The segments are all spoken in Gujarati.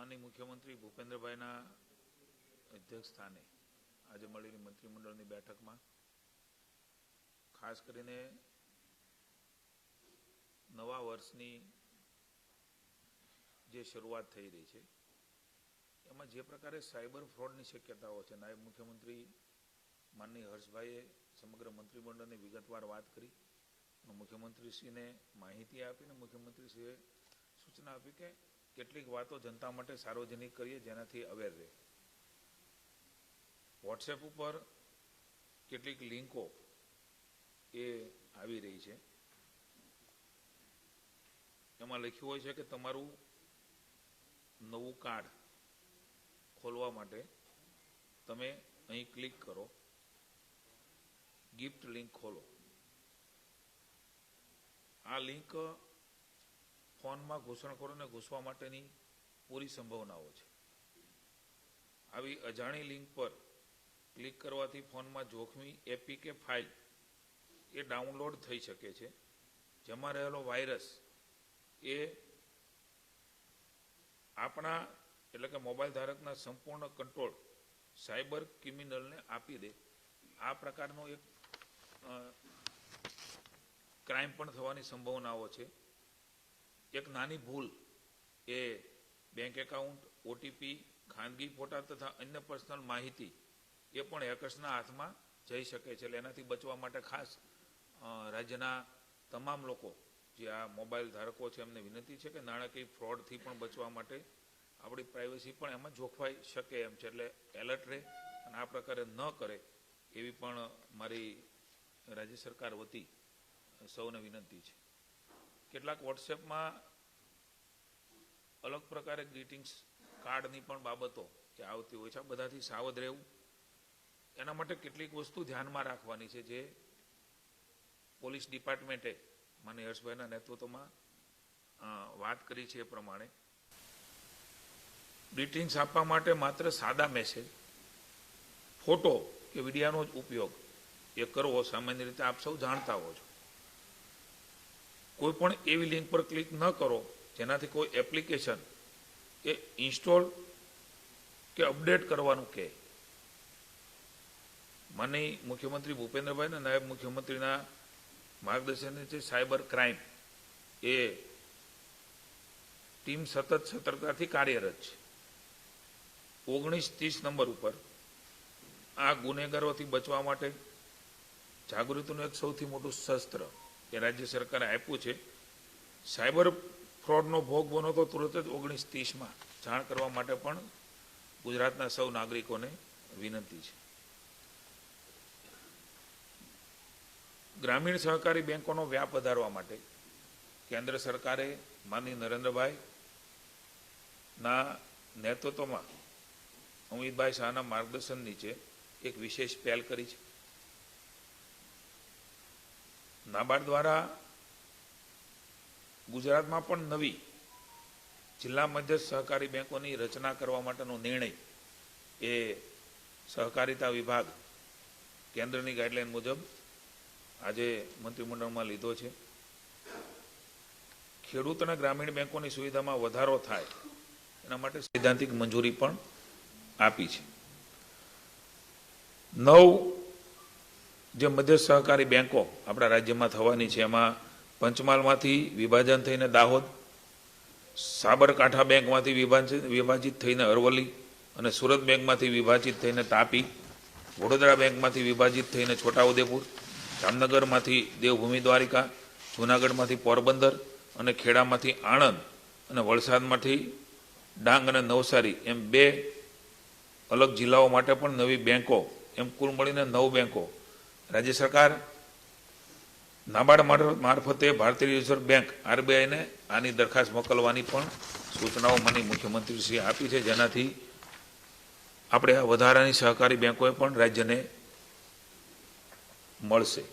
માનનીય મુખ્યમંત્રી ભૂપેન્દ્રભાઈના અધ્યક્ષ સ્થાને આજે મળેલી મંત્રીમંડળની બેઠકમાં ખાસ કરીને નવા વર્ષની જે શરૂઆત થઈ રહી છે એમાં જે પ્રકારે સાયબર ફ્રોડની શક્યતાઓ છે, નાયબ મુખ્યમંત્રી માનનીય હર્ષભાઈએ સમગ્ર મંત્રીમંડળની વિગતવાર વાત કરી અને મુખ્યમંત્રીશ્રીને માહિતી આપીને મુખ્યમંત્રીશ્રીએ સૂચના આપી કે કેટલીક વાતો જનતા માટે સાર્વજનિક કરીએ જેનાથી અવેર રહે. વોટ્સએપ ઉપર કેટલીક લિંકો એ આવી રહી છે, એમાં લખ્યું હોય છે કે તમારું નવું કાર્ડ ખોલવા માટે તમે અહીં ક્લિક કરો, ગિફ્ટ લિંક ખોલો. આ લિંક ફોનમાં ઘૂસણખોરોને ઘૂસવા માટેની પૂરી સંભાવનાઓ છે. આવી અજાણી લિંક પર ક્લિક કરવાથી ફોનમાં જોખમી એપીકે ફાઇલ એ ડાઉનલોડ થઈ શકે છે, જેમાં રહેલો વાયરસ એ આપણા એટલે કે મોબાઈલ ધારકના સંપૂર્ણ કંટ્રોલ સાયબર ક્રિમિનલને આપી દે. આ પ્રકારનો એક ક્રાઇમ પણ થવાની સંભાવનાઓ છે. એક નાની ભૂલ એ બેંક એકાઉન્ટ, ઓટીપી, ખાનગી ફોટા તથા અન્ય પર્સનલ માહિતી એ પણ હેકર્સના હાથમાં જઈ શકે છે. એટલે એનાથી બચવા માટે ખાસ રાજ્યના તમામ લોકો જે આ મોબાઈલ ધારકો છે એમને વિનંતી છે કે નાણાકીય ફ્રોડથી પણ બચવા માટે આપણી પ્રાઇવસી પણ એમાં જોખવાઈ શકે એમ છે. એટલે એલર્ટ રહે અને આ પ્રકારે ન કરે એવી પણ મારી રાજ્ય સરકાર વતી સૌને વિનંતી છે. કેટલાક વોટ્સએપમાં અલગ પ્રકારે ગ્રીટિંગ્સ કાર્ડની પણ બાબતો જે આવતી હોય છે, આ બધાથી સાવધ રહેવું. એના માટે કેટલીક વસ્તુ ધ્યાનમાં રાખવાની છે જે પોલીસ ડિપાર્ટમેન્ટે માનનીય હર્ષભાઈના નેતૃત્વમાં વાત કરી છે. એ પ્રમાણે ગ્રીટિંગ્સ આપવા માટે માત્ર સાદા મેસેજ, ફોટો કે વિડીયોનો જ ઉપયોગ એ કરવો સામાન્ય રીતે આપ સૌ જાણતા હો છો. કોઈ પણ એવી લિંક પર ક્લિક ન કરો જેનાથી કોઈ એપ્લિકેશન એ ઇન્સ્ટોલ કે અપડેટ કરવાનું કહે. માનનીય મુખ્યમંત્રી ભૂપેન્દ્રભાઈ અને નાયબ મુખ્યમંત્રીના માર્ગદર્શન છે સાયબર ક્રાઇમ એ ટીમ સતત સતર્કતાથી કાર્યરત છે. 1930 નંબર ઉપર આ ગુનેગારોથી બચવા માટે જાગૃતિનું એક સૌથી મોટું શસ્ત્ર એ રાજ્ય સરકારે આપ્યું છે. સાયબર ફ્રોડનો ભોગ બનો તો તુરત જ 1930માં જાણ કરવા માટે પણ ગુજરાતના સૌ નાગરિકોને વિનંતી છે. ગ્રામીણ સહકારી બેંકોનો વ્યાપ વધારવા માટે કેન્દ્ર સરકારે માનનીય નરેન્દ્રભાઈના નેતૃત્વમાં અમિતભાઈ શાહના માર્ગદર્શન નીચે એક વિશેષ પહેલ કરી છે. નાબાર્ડ દ્વારા ગુજરાતમાં પણ નવી જિલ્લા મધ્યસ્થ સહકારી બેંકોની રચના કરવા માટેનો નિર્ણય એ સહકારિતા વિભાગ કેન્દ્રની ગાઈડલાઈન મુજબ આજે મંત્રીમંડળમાં લીધો છે. ખેડૂત અને ગ્રામીણ બેંકોની સુવિધામાં વધારો થાય એના માટે સૈદ્ધાંતિક મંજૂરી પણ આપી છે. 9 જે મધ્યસ્થ સહકારી બેંકો આપણા રાજ્યમાં થવાની છે એમાં પંચમહાલમાંથી વિભાજન થઈને દાહોદ, સાબરકાંઠા બેંકમાંથી વિભાજિત થઈને અરવલ્લી અને સુરત બેંકમાંથી વિભાજિત થઈને તાપી, વડોદરા બેંકમાંથી વિભાજિત થઈને છોટાઉદેપુર, જામનગરમાંથી દેવભૂમિ દ્વારિકા, જૂનાગઢમાંથી પોરબંદર અને ખેડામાંથી આણંદ અને વલસાડમાંથી ડાંગ અને નવસારી એમ 2 અલગ જિલ્લાઓ માટે પણ નવી બેંકો એમ કુલ મળીને 9 બેંકો રાજ્ય સરકાર નાબાર્ડ મારફતે ભારતીય રિઝર્વ બેંક આરબીઆઈને આની દરખાસ્ત મોકલવાની પણ સૂચનાઓ માનનીય મુખ્યમંત્રીશ્રીએ આપી છે, જેનાથી આપણે આ વધારાની સહકારી બેંકોએ પણ રાજ્યને મળશે.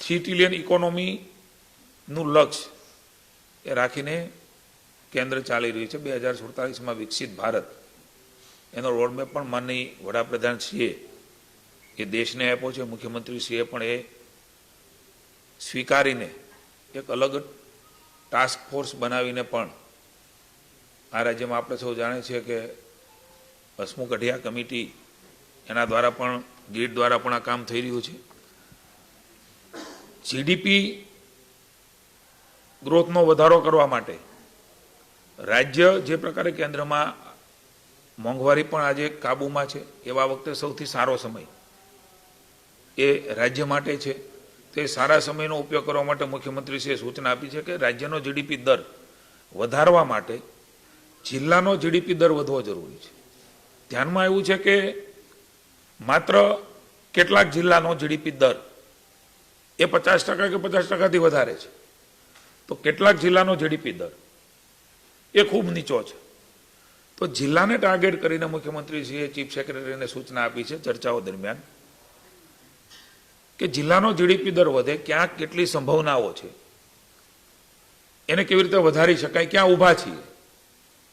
3 ટ્રિલિયન ઇકોનોમીનું લક્ષ્ય એ રાખીને કેન્દ્ર ચાલી રહ્યું છે. 2047માં વિકસિત ભારત એનો રોડમેપ પણ માનનીય વડાપ્રધાનશ્રીએ એ દેશને આપ્યો છે. મુખ્યમંત્રીશ્રીએ પણ એ સ્વીકારીને એક અલગ ટાસ્ક ફોર્સ બનાવીને પણ આ રાજ્યમાં આપણે સૌ જાણીએ છીએ કે હસમુખ અઢિયા કમિટી એના દ્વારા પણ ગીટ દ્વારા પણ આ કામ થઈ રહ્યું છે. જીડીપી ગ્રોથનો વધારો કરવા માટે રાજ્ય જે પ્રકારે કેન્દ્રમાં મોંઘવારી પણ આજે કાબૂમાં છે, એવા વખતે સૌથી સારો સમય એ રાજ્ય માટે છે. તે સારા સમયનો ઉપયોગ કરવા માટે મુખ્યમંત્રીશ્રીએ સૂચના આપી છે કે રાજ્યનો જીડીપી દર વધારવા માટે જિલ્લાનો જીડીપી દર વધવો જરૂરી છે. ધ્યાનમાં આવ્યું છે કે માત્ર કેટલાક જિલ્લાનો જીડીપી દર એ 50% કે 50%થી વધારે છે, તો કેટલાક જિલ્લાનો જીડીપી દર એ ખૂબ નીચો છે. તો જિલ્લાને ટાર્ગેટ કરીને મુખ્યમંત્રીશ્રીએ ચીફ સેક્રેટરીને સૂચના આપી છે ચર્ચાઓ દરમિયાન કે જિલ્લાનો જીડીપી દર વધે, ક્યાંક કેટલી સંભાવનાઓ છે, એને કેવી રીતે વધારી શકાય, ક્યાં ઊભા છીએ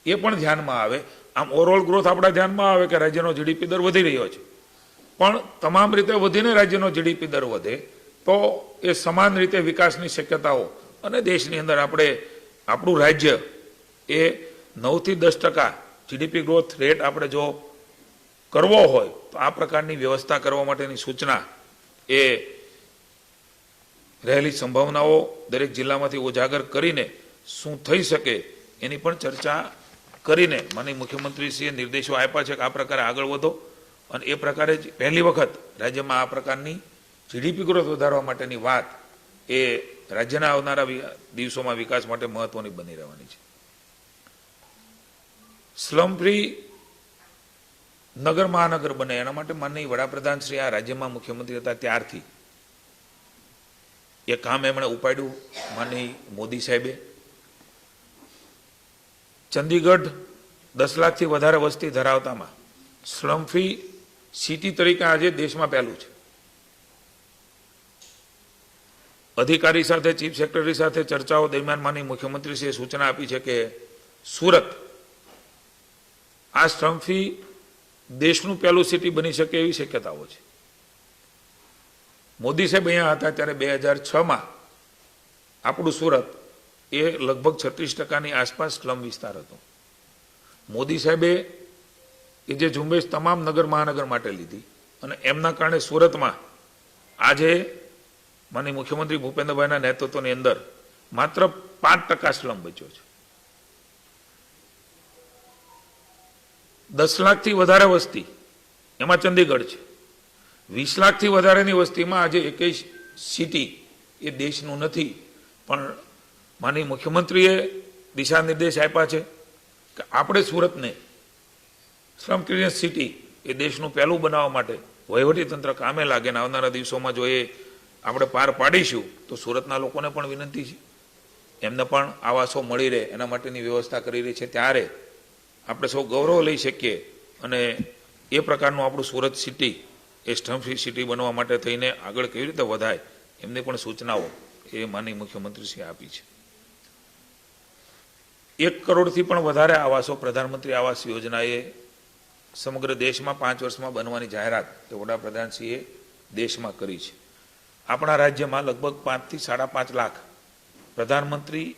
એ પણ ધ્યાનમાં આવે. આમ ઓવરઓલ ગ્રોથ આપણા ધ્યાનમાં આવે કે રાજ્યનો જીડીપી દર વધી રહ્યો છે, પણ તમામ રીતે વધીને રાજ્યનો જીડીપી દર વધે તો એ સમાન રીતે વિકાસની શક્યતાઓ અને દેશની અંદર આપણું રાજ્ય એ 9 થી 10% જીડીપી ગ્રોથ રેટ આપણે જો કરવો હોય તો આ પ્રકારની વ્યવસ્થા કરવા માટેની સૂચના એ રહેલી સંભાવનાઓ દરેક જિલ્લામાંથી ઉજાગર કરીને શું થઈ શકે એની પણ ચર્ચા કરીને માનનીય મુખ્યમંત્રીશ્રીએ નિર્દેશો આપ્યા છે કે આ પ્રકારે આગળ વધો અને એ પ્રકારે જ પહેલી વખત રાજ્યમાં આ પ્રકારની જીડીપી ગ્રોથ વધારવા માટેની વાત એ રાજ્યના આવનારા દિવસોમાં વિકાસ માટે મહત્વની બની રહેવાની છે. સ્લમ ફ્રી નગર મહાનગર બને એના માટે માનનીય વડાપ્રધાન શ્રી આ રાજ્યમાં મુખ્યમંત્રી હતા ત્યારથી એ કામ એમણે ઉપાડ્યું. માનનીય મોદી સાહેબે ચંદીગઢ 10 લાખથી વધારે વસ્તી ધરાવતામાં સ્લમ ફ્રી સિટી તરીકે આજે દેશમાં પહેલું છે. અધિકારી સાથે ચીફ સેક્રેટરી સાથે ચર્ચાઓ દરમિયાન માનનીય મુખ્યમંત્રીશ્રીએ સૂચના આપી છે કે સુરત આ સ્લમ ફ્રી દેશનું પહેલું સિટી બની શકે એવી શક્યતાઓ છે. મોદી સાહેબ અહીંયા હતા ત્યારે 2006માં આપણું સુરત એ લગભગ 36%ની આસપાસ સ્લમ વિસ્તાર હતો. મોદી સાહેબે એ જે ઝુંબેશ તમામ નગર મહાનગર માટે લીધી અને એમના કારણે સુરતમાં આજે માનનીય મુખ્યમંત્રી ભૂપેન્દ્રભાઈના નેતૃત્વની અંદર માત્ર 5% સ્લમ બચ્યો છે. 10 લાખથી વધારે વસ્તી એમાં ચંદીગઢ છે. 20 લાખથી વધારેની વસ્તીમાં આજે એકેય સિટી એ દેશનું નથી, પણ માનનીય મુખ્યમંત્રીએ દિશા નિર્દેશ આપ્યા છે કે આપણે સુરતને સ્લમ ક્લિયરન્સ સિટી એ દેશનું પહેલું બનાવવા માટે વહીવટીતંત્ર કામે લાગે ને આવનારા દિવસોમાં જો એ આપણે પાર પાડીશું તો સુરતના લોકોને પણ વિનંતી છે એમને પણ આવાસો મળી રહે એના માટેની વ્યવસ્થા કરી રહી છે. ત્યારે આપણે સૌ ગૌરવ લઈ શકીએ અને એ પ્રકારનું આપણું સુરત સિટી એ સ્લમ ફ્રી સિટી બનવા માટે થઈને આગળ કેવી રીતે વધાય એમની પણ સૂચનાઓ એ માનનીય મુખ્યમંત્રીશ્રીએ આપી છે. 1 કરોડથી પણ વધારે આવાસો પ્રધાનમંત્રી આવાસ યોજનાએ સમગ્ર દેશમાં 5 વર્ષમાં બનવાની જાહેરાત એ વડાપ્રધાનશ્રીએ દેશમાં કરી છે. આપણા રાજ્યમાં લગભગ 5 થી 5.5 લાખ પ્રધાનમંત્રી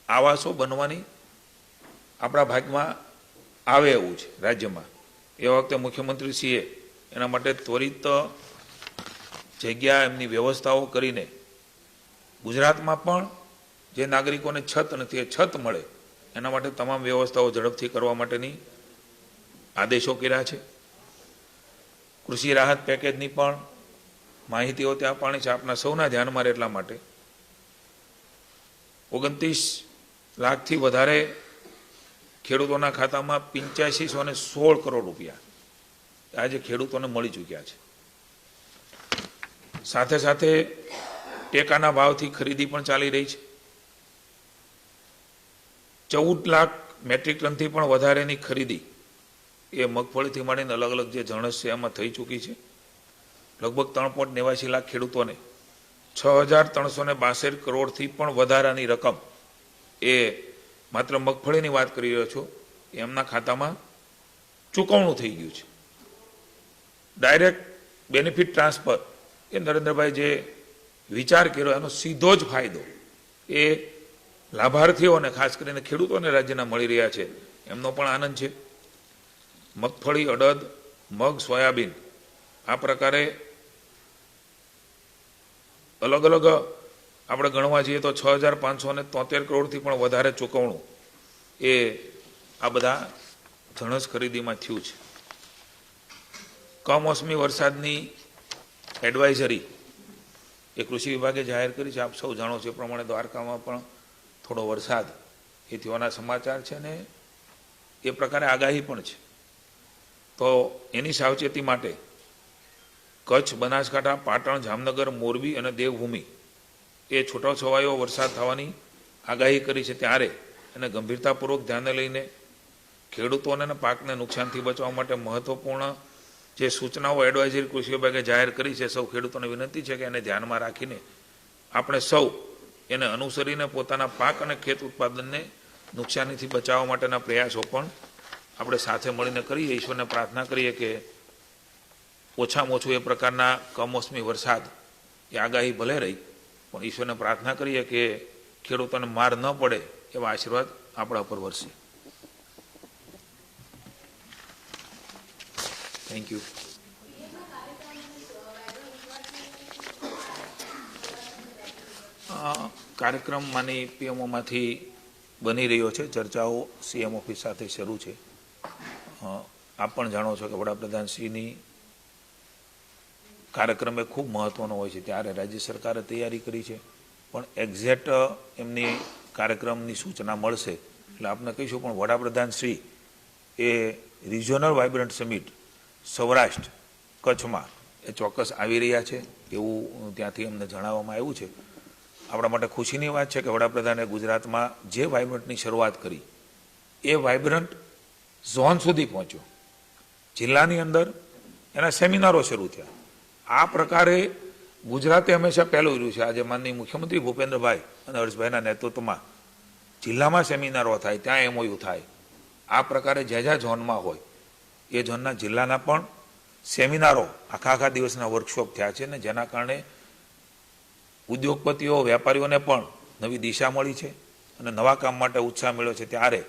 આવાસો બનવાની આપણા ભાગમાં આવે એવું છે રાજ્યમાં. એ વખતે મુખ્યમંત્રીશ્રીએ એના માટે ત્વરિત જગ્યા એમની વ્યવસ્થાઓ કરીને ગુજરાતમાં પણ જે નાગરિકોને છત નથી એ છત મળે એના માટે તમામ વ્યવસ્થાઓ ઝડપથી કરવા માટેની આદેશો કર્યા છે. કૃષિ રાહત પેકેજની પણ માહિતીઓ ત્યાં પાણી છે આપના સૌના ધ્યાનમાં રહે એટલા માટે 29 લાખથી વધારે ખેડૂતોના ખાતામાં 8516 કરોડ રૂપિયા આજે ખેડૂતોને મળી ચૂક્યા છે. સાથે સાથે ટેકાના ભાવથી ખરીદી પણ ચાલી રહી છે. 14 લાખ મેટ્રિક ટનથી પણ વધારેની ખરીદી એ મગફળીથી માંડીને અલગ અલગ જે જણસ છે એમાં થઈ ચૂકી છે. લગભગ 3.89 લાખ ખેડૂતોને 6362 કરોડથી પણ વધારાની રકમ એ માત્ર મગફળીની વાત કરી રહ્યો છું એમના ખાતામાં ચૂકવણું થઈ ગયું છે. ડાયરેક્ટ બેનિફિટ ટ્રાન્સફર એ નરેન્દ્રભાઈ જે વિચાર કર્યો એનો સીધો જ ફાયદો એ લાભાર્થીઓને ખાસ કરીને ખેડૂતોને રાજ્યના મળી રહ્યા છે એમનો પણ આનંદ છે. મગફળી, અડદ, મગ, સોયાબીન આ પ્રકારે અલગ અલગ આપણે ગણવા જઈએ તો 6,573 કરોડથી પણ વધારે ચૂકવણું એ આ બધા જણસ ખરીદીમાં થયું છે. કમોસમી વરસાદની એડવાઇઝરી એ કૃષિ વિભાગે જાહેર કરી છે. આપ સૌ જાણો છો એ પ્રમાણે દ્વારકામાં પણ થોડો વરસાદ એ થવાના સમાચાર છે ને એ પ્રકારે આગાહી પણ છે. તો એની સાવચેતી માટે કચ્છ, બનાસકાંઠા, પાટણ, જામનગર, મોરબી અને દેવભૂમિ એ છૂટોછવાયો વરસાદ થવાની આગાહી કરી છે. ત્યારે એને ગંભીરતાપૂર્વક ધ્યાને લઈને ખેડૂતોને અને પાકને નુકસાનથી બચવા માટે મહત્વપૂર્ણ જે સૂચનાઓ એડવાઇઝરી કૃષિ વિભાગે જાહેર કરી છે, સૌ ખેડૂતોને વિનંતી છે કે એને ધ્યાનમાં રાખીને આપણે સૌ એને અનુસરીને પોતાના પાક અને ખેત ઉત્પાદનને નુકસાનીથી બચાવવા માટેના પ્રયાસો પણ આપણે સાથે મળીને કરીએ. ઈશ્વરને પ્રાર્થના કરીએ કે ઓછામાં ઓછું એ પ્રકારના કમોસમી વરસાદ એ આગાહી ભલે રહી, પણ ઈશ્વરને પ્રાર્થના કરીએ કે ખેડૂતોને માર ન પડે એવા આશીર્વાદ આપણા પર વરસે. Thank you. કાર્યક્રમ માની પીએમઓમાંથી બની રહ્યો છે. ચર્ચાઓ સીએમ ઓફિસ સાથે શરૂ છે. આપ પણ જાણો છો કે વડાપ્રધાનશ્રીની કાર્યક્રમ એ ખૂબ મહત્વનો હોય છે. ત્યારે રાજ્ય સરકારે તૈયારી કરી છે, પણ એક્ઝેક્ટ એમની કાર્યક્રમની સૂચના મળશે એટલે આપને કહીશું. પણ વડાપ્રધાનશ્રી એ રિજિયોનલ વાઇબ્રન્ટ સમિટ સૌરાષ્ટ્ર કચ્છમાં એ ચોક્કસ આવી રહ્યા છે એવું ત્યાંથી અમને જણાવવામાં આવ્યું છે. આપણા માટે ખુશીની વાત છે કે વડાપ્રધાને ગુજરાતમાં જે વાઇબ્રન્ટની શરૂઆત કરી એ વાઇબ્રન્ટ ઝોન સુધી પહોંચ્યો. જિલ્લાની અંદર એના સેમિનારો શરૂ થયા. આ પ્રકારે ગુજરાતે હંમેશા પહેલું રહ્યું છે. આજે માનનીય મુખ્યમંત્રી ભૂપેન્દ્રભાઈ અને હર્ષભાઈના નેતૃત્વમાં જિલ્લામાં સેમિનારો થાય, ત્યાં એમઓયુ થાય. આ પ્રકારે જ્યાં ઝોનમાં હોય એ ઝોનના જિલ્લાના પણ સેમિનારો આખા દિવસના વર્કશોપ થયા છે ને જેના કારણે ઉદ્યોગપતિઓ, વેપારીઓને પણ નવી દિશા મળી છે અને નવા કામ માટે ઉત્સાહ મળ્યો છે. ત્યારે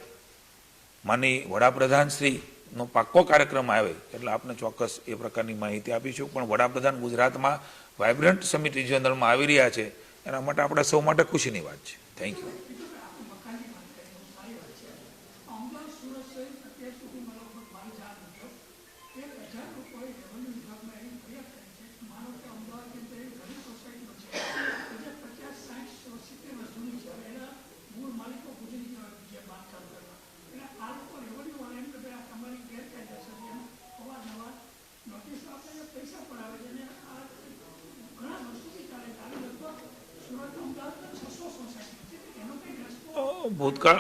માની વડાપ્રધાનશ્રીનો પાક્કો કાર્યક્રમ આવે એટલે આપને ચોક્કસ એ પ્રકારની માહિતી આપીશું. પણ વડાપ્રધાન ગુજરાતમાં વાઇબ્રન્ટ સમિટ રિજિયોનલમાં આવી રહ્યા છે એના માટે આપણે સૌ માટે ખુશીની વાત છે. Thank you.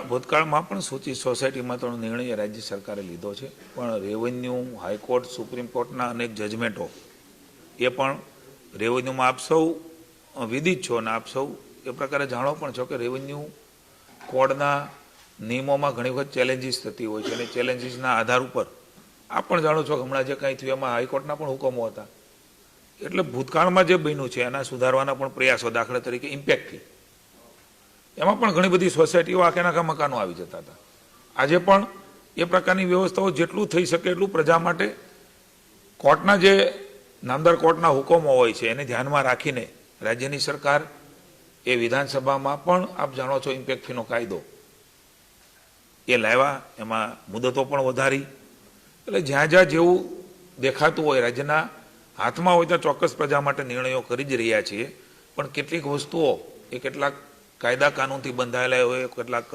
ભૂતકાળમાં પણ સૂચિત સોસાયટીમાં તો નિર્ણય રાજ્ય સરકારે લીધો છે, પણ રેવન્યુ, હાઈકોર્ટ, સુપ્રીમ કોર્ટના અનેક જજમેન્ટો એ પણ રેવન્યુમાં આપ સૌ વિદિત છો અને આપ સૌ એ પ્રકારે જાણો પણ છો કે રેવન્યુ કોડના નિયમોમાં ઘણી વખત ચેલેન્જીસ થતી હોય છે અને ચેલેન્જીસના આધાર ઉપર આપ પણ જાણો છો કે હમણાં જે કંઈ થયું એમાં હાઈકોર્ટના પણ હુકમો હતા. એટલે ભૂતકાળમાં જે બન્યું છે એના સુધારવાના પણ પ્રયાસો, દાખલા તરીકે ઇમ્પેક્ટ ફી, એમાં પણ ઘણી બધી સોસાયટીઓ આખા મકાનો આવી જતા હતા. આજે પણ એ પ્રકારની વ્યવસ્થાઓ જેટલું થઈ શકે એટલું પ્રજા માટે કોર્ટના જે નામદાર કોર્ટના હુકમો હોય છે એને ધ્યાનમાં રાખીને રાજ્યની સરકાર એ વિધાનસભામાં પણ આપ જાણો છો ઇમ્પેક્ટ ફીનો કાયદો એ લાવ્યા. એમાં મુદતો પણ વધારી. એટલે જ્યાં જેવું દેખાતું હોય રાજ્યના હાથમાં હોય ત્યાં ચોક્કસ પ્રજા માટે નિર્ણયો કરી જ રહ્યા છીએ. પણ કેટલીક વસ્તુઓ એ કેટલાક કાયદા કાનૂનથી બંધાયેલા હોય, કેટલાક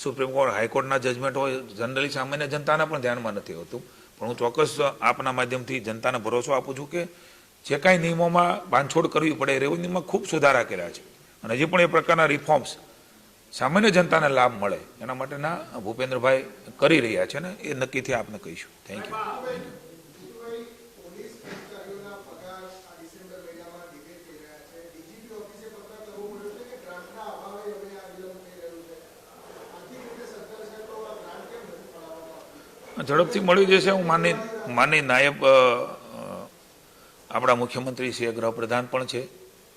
સુપ્રીમ કોર્ટ, હાઈકોર્ટના જજમેન્ટ હોય, જનરલી સામાન્ય જનતાના પણ ધ્યાનમાં નથી હોતું. પણ હું ચોક્કસ આપના માધ્યમથી જનતાને ભરોસો આપું છું કે જે કાંઈ નિયમોમાં બાંધછોડ કરવી પડે રેવન્યુમાં ખૂબ સુધારા કર્યા છે અને હજી પણ એ પ્રકારના રિફોર્મ્સ સામાન્ય જનતાને લાભ મળે એના માટેના ભૂપેન્દ્રભાઈ કરી રહ્યા છે ને એ નક્કીથી આપને કહીશું. Thank you. ઝડપથી મળી જશે. હું માની નાયબ આપણા મુખ્યમંત્રી શ્રી ગૃહપ્રધાન પણ છે,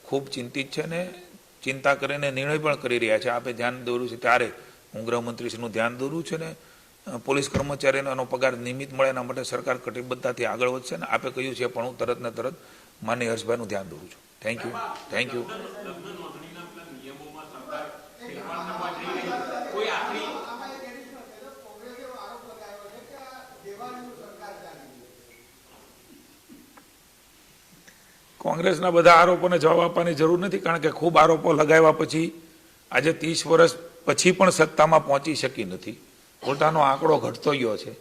ખૂબ ચિંતિત છે ને ચિંતા કરીને નિર્ણય પણ કરી રહ્યા છે. આપે ધ્યાન દોર્યું છે ત્યારે હું ગૃહમંત્રીશ્રીનું ધ્યાન દોર્યું છે ને પોલીસ કર્મચારીઓનો એનો પગાર નિયમિત મળે એના માટે સરકાર કટિબદ્ધતાથી આગળ વધશે ને આપે કહ્યું છે પણ હું તરત ને તરત માનનીય હર્ષભાઈનું ધ્યાન દોરું છું. Thank you. Thank you. કોંગ્રેસના બધા આરોપોને જવાબ આપવાની જરૂર નથી, કારણ કે ખૂબ આરોપો લગાવ્યા પછી આજે 30 વર્ષ પછી પણ સત્તામાં પહોંચી શકી નથી. ઉલટાનો આંકડો ઘટતો ગયો છે.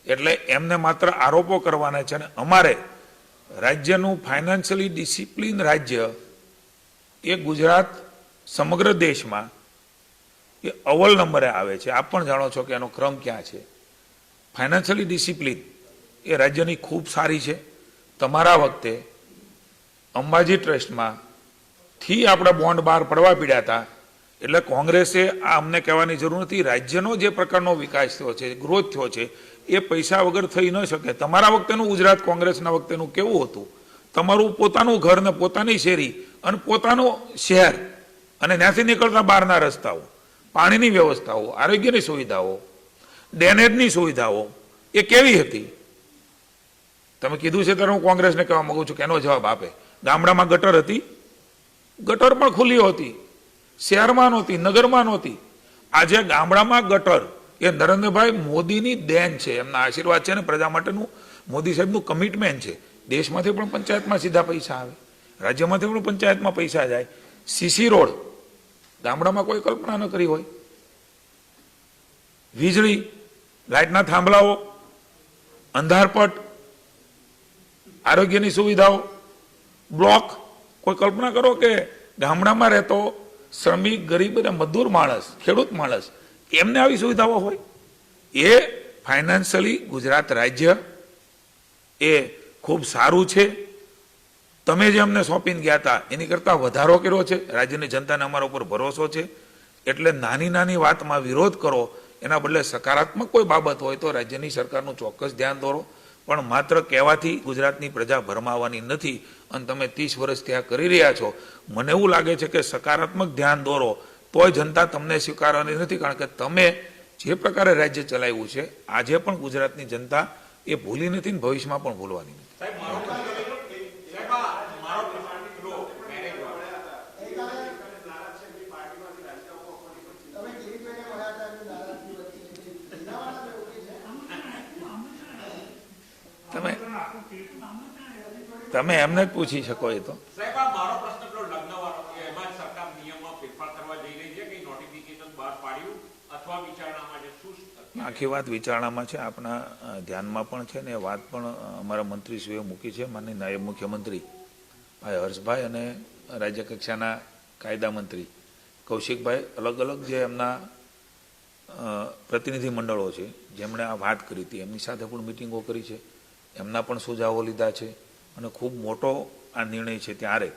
એટલે એમને માત્ર આરોપો કરવાના છે. અને અમારે રાજ્યનું ફાઇનાન્શિયલી ડિસિપ્લિન રાજ્ય એ ગુજરાત સમગ્ર દેશમાં એ અવ્વલ નંબરે આવે છે. આપ પણ જાણો છો કે એનો ક્રમ ક્યાં છે. ફાઇનાન્શિયલી ડિસિપ્લિન એ રાજ્યની ખૂબ સારી છે. તમારા વખતે અંબાજી ટ્રસ્ટમાં થી આપણે બોન્ડ બહાર પડવા પડ્યા હતા. એટલે કોંગ્રેસે આ અમને કહેવાની જરૂર નથી. રાજ્યનો જે પ્રકારનો વિકાસ થયો છે, ગ્રોથ થયો છે, એ પૈસા વગર થઈ ન શકે. તમારા વખતેનું ગુજરાત કોંગ્રેસના વખતેનું કેવું હતું? તમારું પોતાનું ઘર ને પોતાની શેરી અને પોતાનું શહેર અને ત્યાંથી નીકળતા બહારના રસ્તાઓ, પાણીની વ્યવસ્થાઓ, આરોગ્યની સુવિધાઓ, ડ્રેનેજની સુવિધાઓ એ કેવી હતી? તમે કીધું છે ત્યારે હું કોંગ્રેસને કહેવા માંગુ છું કે એનો જવાબ આપે. ગામડામાં ગટર હતી? ગટર પણ ખુલ્લી હતી, શહેરમાં નહોતી, નગરમાં નહોતી. આજે ગામડામાં ગટર એ નરેન્દ્રભાઈ મોદીની દેન છે, એમના આશીર્વાદ છે ને પ્રજા માટેનું મોદી સાહેબનું કમિટમેન્ટ છે. દેશમાંથી પણ પંચાયતમાં સીધા પૈસા આવે, રાજ્યમાંથી પણ પંચાયતમાં પૈસા જાય. સીસી રોડ ગામડામાં કોઈ કલ્પના ન કરી હોય. વીજળી, લાઇટના થાંભલાઓ, અંધારપટ, આરોગ્યની સુવિધાઓ, બ્લોક. કોઈ કલ્પના કરો કે ગામડામાં રહેતો શ્રમિક, ગરીબ અને મજદૂર માણસ, ખેડૂત માણસ, એમને આવી સુવિધાઓ હોય? એ ફાઇનાન્શિયલી ગુજરાત રાજ્ય એ ખૂબ સારું છે. તમે જે અમને સોંપીને ગયા હતા એની કરતાં વધારો કર્યો છે. રાજ્યની જનતાને અમારા ઉપર ભરોસો છે. એટલે નાની નાની વાતમાં વિરોધ કરો, એના બદલે સકારાત્મક કોઈ બાબત હોય તો રાજ્યની સરકારનું ચોક્કસ ધ્યાન દોરો. પણ માત્ર કહેવાથી ગુજરાતની પ્રજા ભરમાવાની નથી. અને તમે 30 વર્ષ ત્યાં કરી રહ્યા છો. મને એવું લાગે છે કે સકારાત્મક ધ્યાન દોરો તોય જનતા તમને સ્વીકારવાની નથી, કારણ કે તમે જે પ્રકારે રાજ્ય ચલાવ્યું છે આજે પણ ગુજરાતની જનતા એ ભૂલી નથી ને ભવિષ્યમાં પણ ભૂલવાની નથી. તમે એમને જ પૂછી શકો. એ તો આખી વાત વિચારણામાં છે, આપણા ધ્યાનમાં પણ છે ને એ વાત પણ અમારા મંત્રીશ્રીએ મૂકી છે. માનનીય નાયબ મુખ્યમંત્રી ભાઈ હર્ષભાઈ અને રાજ્ય કક્ષાના કાયદા મંત્રી કૌશિકભાઈ, અલગ અલગ જે એમના પ્રતિનિધિ મંડળો છે જેમણે આ વાત કરી હતી એમની સાથે પણ મિટિંગો કરી છે. એમના પણ સુઝાવો લીધા છે. અને ખૂબ મોટો આ નિર્ણય છે ત્યારે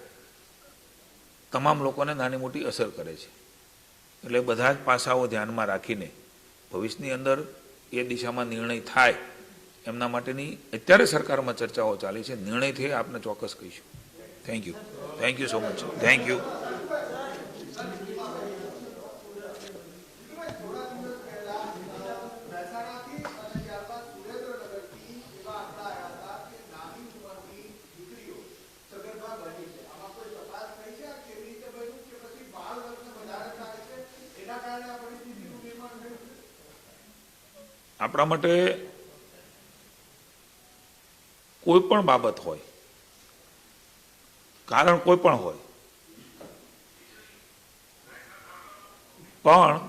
તમામ લોકોને નાની મોટી અસર કરે છે. એટલે બધા જ પાસાઓ ધ્યાનમાં રાખીને ભવિષ્યની અંદર એ દિશામાં નિર્ણય થાય એમના માટેની અત્યારે સરકારમાં ચર્ચાઓ ચાલી છે. નિર્ણય થઈ આપને ચોક્કસ કહીશું. Thank you. Thank you so much. Thank you. આપણા માટે કોઈ પણ બાબત હોય, કારણ કોઈ પણ હોય, પણ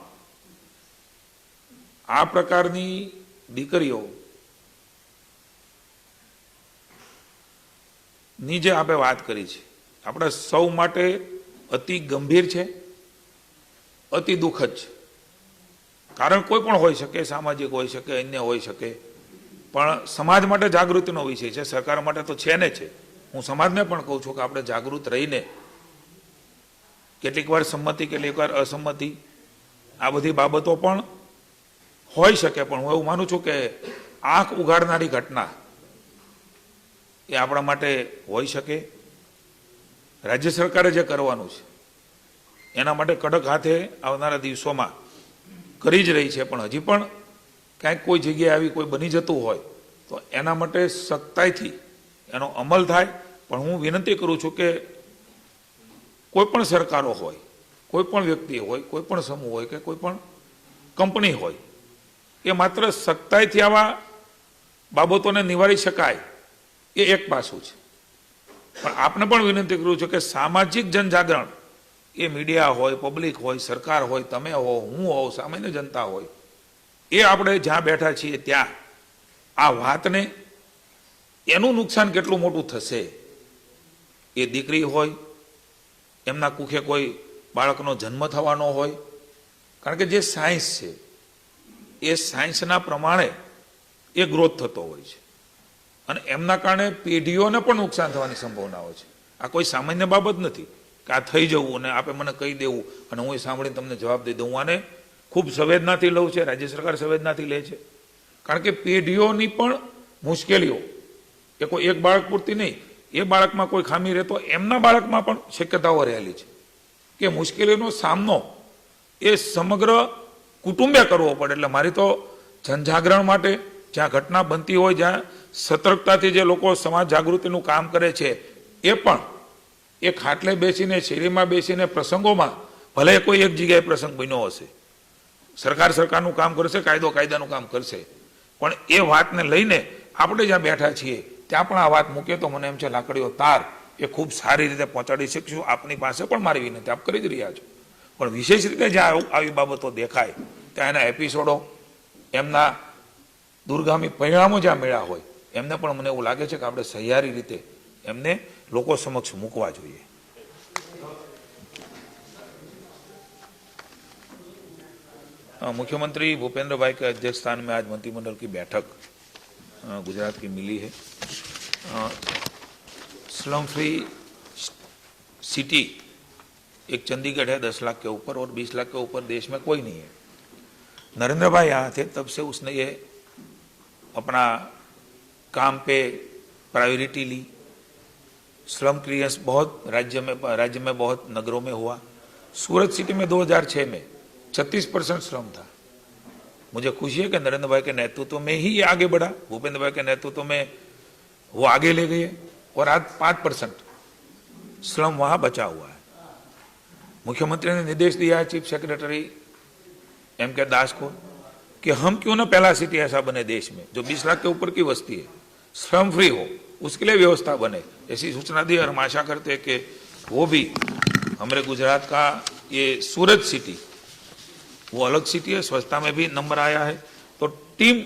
આ પ્રકારની દીકરીઓ ની જે આપણે વાત કરી છે આપણા સૌ માટે અતિ ગંભીર છે, અતિ દુઃખદ છે. કારણ કોઈ પણ હોઈ શકે, સામાજિક હોઈ શકે, અન્ય હોઈ શકે, પણ સમાજ માટે જાગૃતિનો વિષય છે. સરકાર માટે તો છે ને છે. હું સમાજને પણ કહું છું કે આપણે જાગૃત રહીને કેટલીક વાર સંમતિ, કેટલીક વાર અસંમતિ, આ બધી બાબતો પણ હોઈ શકે. પણ હું એવું માનું છું કે આંખ ઉઘાડનારી ઘટના એ આપણા માટે હોઈ શકે. રાજ્ય સરકારે જે કરવાનું છે એના માટે કડક હાથે આવનારા દિવસોમાં કરી જ રહી છે, પણ હજી પણ ક્યાંક કોઈ જગ્યાએ આવી કોઈ બની જતું હોય તો એના માટે સખ્તાઈથી એનો અમલ થાય. પણ હું વિનંતી કરું છું કે કોઈ પણ સરકારો હોય, કોઈ પણ વ્યક્તિ હોય, કોઈ પણ સમૂહ હોય કે કોઈ પણ કંપની હોય, એ માત્ર સખ્તાઈથી આવા બાબતોને નિવારી શકાય એ એક પાસું છે. પણ આપને પણ વિનંતી કરું છું કે સામાજિક જનજાગરણ એ મીડિયા હોય, પબ્લિક હોય, સરકાર હોય, તમે હો, હું હોઉં, સામાન્ય જનતા હોય, એ આપણે જ્યાં બેઠા છીએ ત્યાં આ વાતને એનું નુકસાન કેટલું મોટું થશે, એ દીકરી હોય, એમના કુખે કોઈ બાળકનો જન્મ થવાનો હોય, કારણ કે જે સાયન્સ છે એ સાયન્સના પ્રમાણે એ ગ્રોથ થતો હોય છે અને એમના કારણે પેઢીઓને પણ નુકસાન થવાની સંભાવનાઓ છે. આ કોઈ સામાન્ય બાબત નથી કે આ થઈ જવું અને આપે મને કહી દેવું અને હું એ સાંભળીને તમને જવાબ દઈ દઉં. આને ખૂબ સંવેદનાથી લઉં છે, રાજ્ય સરકાર સંવેદનાથી લે છે, કારણ કે પેઢીઓની પણ મુશ્કેલીઓ એ કોઈ એક બાળક પૂરતી નહીં, એ બાળકમાં કોઈ ખામી રહે તો એમના બાળકમાં પણ શક્યતાઓ રહેલી છે કે મુશ્કેલીનો સામનો એ સમગ્ર કુટુંબે કરવો પડે. એટલે મારી તો જનજાગરણ માટે જ્યાં ઘટના બનતી હોય, જ્યાં સતર્કતાથી જે લોકો સમાજ જાગૃતિનું કામ કરે છે, એ પણ એ ખાટલે બેસીને, શેરીમાં બેસીને પ્રસંગોમાં, ભલે કોઈ એક જગ્યાએ પ્રસંગ બન્યો હશે, સરકારનું કામ કરશે, કાયદાનું કામ કરશે, પણ એ વાતને લઈને આપણે જ્યાં બેઠા છીએ ત્યાં પણ આ વાત મૂકે તો મને એમ છે લાકડીઓ તાર એ ખૂબ સારી રીતે પહોંચાડી શકશું. આપની પાસે પણ મારી વિનંતી, આપ કરી જ રહ્યા છો, પણ વિશેષ રીતે જ્યાં આવી બાબતો દેખાય ત્યાં એના એપિસોડો, એમના દૂરગામી પરિણામો જ્યાં મળ્યા હોય, એમને પણ મને એવું લાગે છે કે આપણે સહિયારી રીતે એમને લોકો સમક્ષ મૂકવા જોઈએ. मुख्यमंत्री भूपेंद्र भाई के अध्यक्ष स्थान में आज मंत्रिमंडल की बैठक गुजरात की मिली है. स्लम फ्री सिटी एक चंडीगढ़ है 10 लाख के ऊपर और 20 लाख के ऊपर देश में कोई नहीं है. नरेंद्र भाई यहाँ थे तब से उसने ये अपना काम पे प्रायोरिटी ली. स्लम क्लियरेंस बहुत राज्य में बहुत नगरों में हुआ. सूरत सिटी में 2006 में 36% श्रम था. मुझे खुशी है कि नरेंद्र भाई के नेतृत्व में ही ये आगे बढ़ा, भूपेंद्र भाई के नेतृत्व में वो आगे ले गए और आज 5% श्रम वहां बचा हुआ है. मुख्यमंत्री ने निर्देश दिया है चीफ सेक्रेटरी M.K. दास को कि हम क्यों ना पहला सिटी ऐसा बने देश में जो 20 लाख के ऊपर की वस्ती है, श्रम फ्री हो, उसके लिए व्यवस्था बने, ऐसी सूचना दी. और हम आशा करते हैं कि वो भी हमारे गुजरात का ये सूरत सिटी वो अलग सिटी है, स्वच्छता में भी नंबर आया है. तो टीम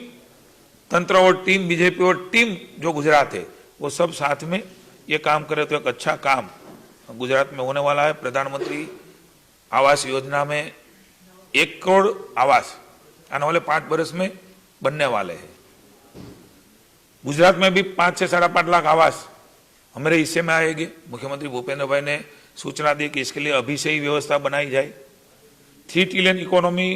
तंत्र और टीम बीजेपी और टीम जो गुजरात है वो सब साथ में ये काम करे तो एक अच्छा काम गुजरात में होने वाला है. प्रधानमंत्री आवास योजना में 1 करोड़ आवास आने वाले 5 वर्ष में बनने वाले हैं. गुजरात में भी 5 से 5.5 लाख आवास हमारे हिस्से में आएंगे. मुख्यमंत्री भूपेंद्र भाई ने सूचना दी कि इसके लिए अभी से ही व्यवस्था बनाई जाए. 3 ट्रिलियन इकोनॉमी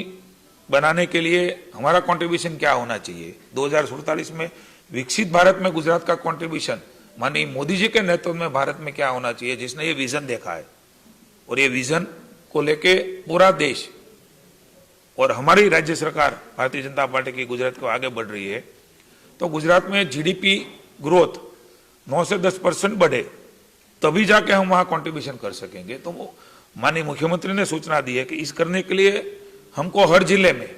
बनाने के लिए हमारा कंट्रीब्यूशन क्या होना चाहिए, 2047 में विकसित भारत में गुजरात का कंट्रीब्यूशन माननीय मोदी जी के नेतृत्व में भारत में क्या होना चाहिए, जिसने ये विजन देखा है और ये विजन को लेके पूरा देश और हमारी राज्य सरकार भारतीय जनता पार्टी की गुजरात को आगे बढ़ रही है. तो गुजरात में जीडीपी ग्रोथ 9 से 10% बढ़े तभी जाके हम वहां कंट्रीब्यूशन कर सकेंगे. तो माननीय मुख्यमंत्री ने सूचना दी है कि इस करने के लिए हमको हर जिले में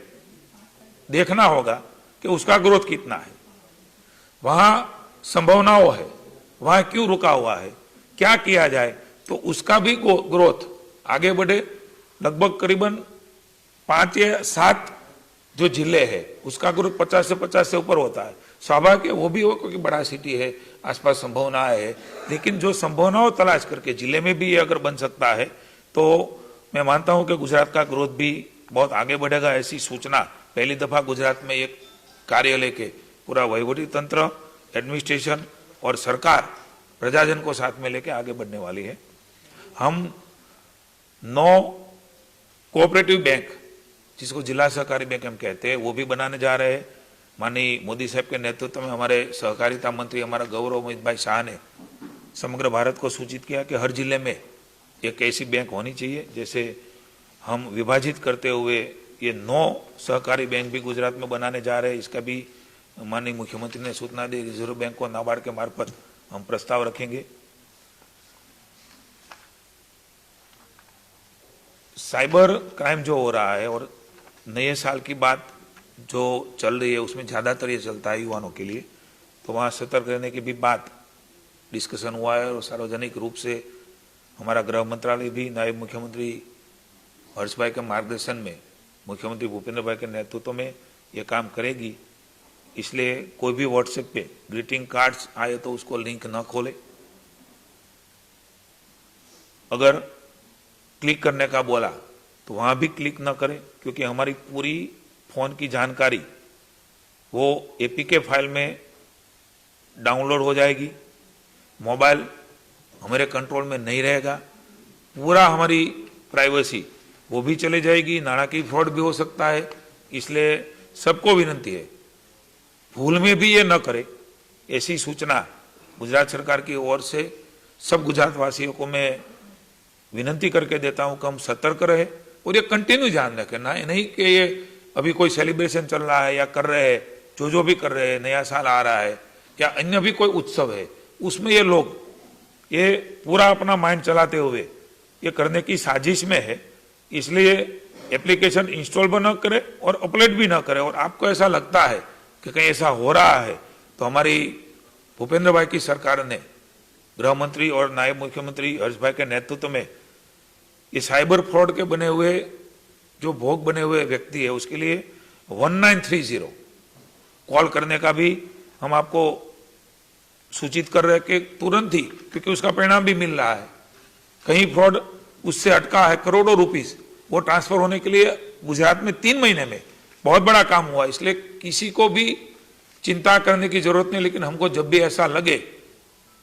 देखना होगा कि उसका ग्रोथ कितना है, वहां संभावनाओं है, वहां क्यों रुका हुआ है, क्या किया जाए तो उसका भी ग्रोथ आगे बढ़े. लगभग करीबन 5 या 7 जो जिले है उसका ग्रोथ 50 से ऊपर होता है. स्वाभाविक है वो भी हो क्योंकि बड़ा सिटी है, आसपास संभावनाएं है, लेकिन जो संभावनाओं तलाश करके जिले में भी ये अगर बन सकता है तो मैं मानता हूं कि गुजरात का ग्रोथ भी बहुत आगे बढ़ेगा. ऐसी सूचना पहली दफा गुजरात में एक कार्यालय के पूरा वहीवटी तंत्र, एडमिनिस्ट्रेशन और सरकार प्रजाजन को साथ में लेके आगे बढ़ने वाली है. हम 9 कोऑपरेटिव बैंक जिसको जिला सहकारी बैंक हम कहते हैं वो भी बनाने जा रहे हैं. माननीय मोदी साहब के नेतृत्व में हमारे सहकारिता मंत्री हमारा गौरव अमित भाई शाह ने समग्र भारत को सूचित किया कि हर जिले में एक ऐसी बैंक होनी चाहिए जैसे हम विभाजित करते हुए ये 9 सहकारी बैंक भी गुजरात में बनाने जा रहे हैं। इसका भी माननीय मुख्यमंत्री ने सूचना दी। रिजर्व बैंक को नाबार्ड के मार्फत हम प्रस्ताव रखेंगे। साइबर क्राइम जो हो रहा है और नए साल की बात जो चल रही है उसमें ज्यादातर ये चलता है युवाओं के लिए, तो वहां सतर्क रहने की भी बात डिस्कशन हुआ है और सार्वजनिक रूप से हमारा गृह मंत्रालय भी नायब मुख्यमंत्री हर्ष भाई के मार्गदर्शन में मुख्यमंत्री भूपेंद्र भाई के नेतृत्व में ये काम करेगी। इसलिए कोई भी व्हाट्सएप पे ग्रीटिंग कार्ड्स आए तो उसको लिंक न खोले। अगर क्लिक करने का बोला तो वहां भी क्लिक न करें, क्योंकि हमारी पूरी फोन की जानकारी वो एपीके फाइल में डाउनलोड हो जाएगी। मोबाइल हमारे कंट्रोल में नहीं रहेगा। पूरा हमारी प्राइवेसी वो भी चली जाएगी। नाणाकीय फ्रॉड भी हो सकता है। इसलिए सबको विनती है भूल में भी ये न करे। ऐसी सूचना गुजरात सरकार की ओर से सब गुजरात वासियों को मैं विनती करके देता हूं कि हम सतर्क रहे और ये कंटिन्यू ध्यान रखें। ना नहीं कि ये अभी कोई सेलिब्रेशन चल रहा है या कर रहे हैं, जो भी कर रहे हैं, नया साल आ रहा है या अन्य भी कोई उत्सव है, उसमें ये लोग ये पूरा अपना माइंड चलाते हुए ये करने की साजिश में है। इसलिए एप्लीकेशन इंस्टॉल भी न करे और अपलोड भी न करे। और आपको ऐसा लगता है कि कहीं ऐसा हो रहा है तो हमारी भूपेंद्र भाई की सरकार ने गृह मंत्री और नायब मुख्यमंत्री हर्ष भाई के नेतृत्व में ये साइबर फ्रॉड के बने हुए जो भोग बने हुए व्यक्ति है उसके लिए 1930 कॉल करने का भी हम आपको सूचित कर रहे हैं कि तुरंत ही, क्योंकि उसका परिणाम भी मिल रहा है। कहीं फ्रॉड उससे अटका है करोड़ों रुपीस, वो ट्रांसफर होने के लिए गुजरात में 3 महीने में बहुत बड़ा काम हुआ। इसलिए किसी को भी चिंता करने की जरूरत नहीं, लेकिन हमको जब भी ऐसा लगे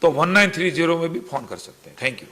तो 1930 में भी फोन कर सकते हैं। Thank you.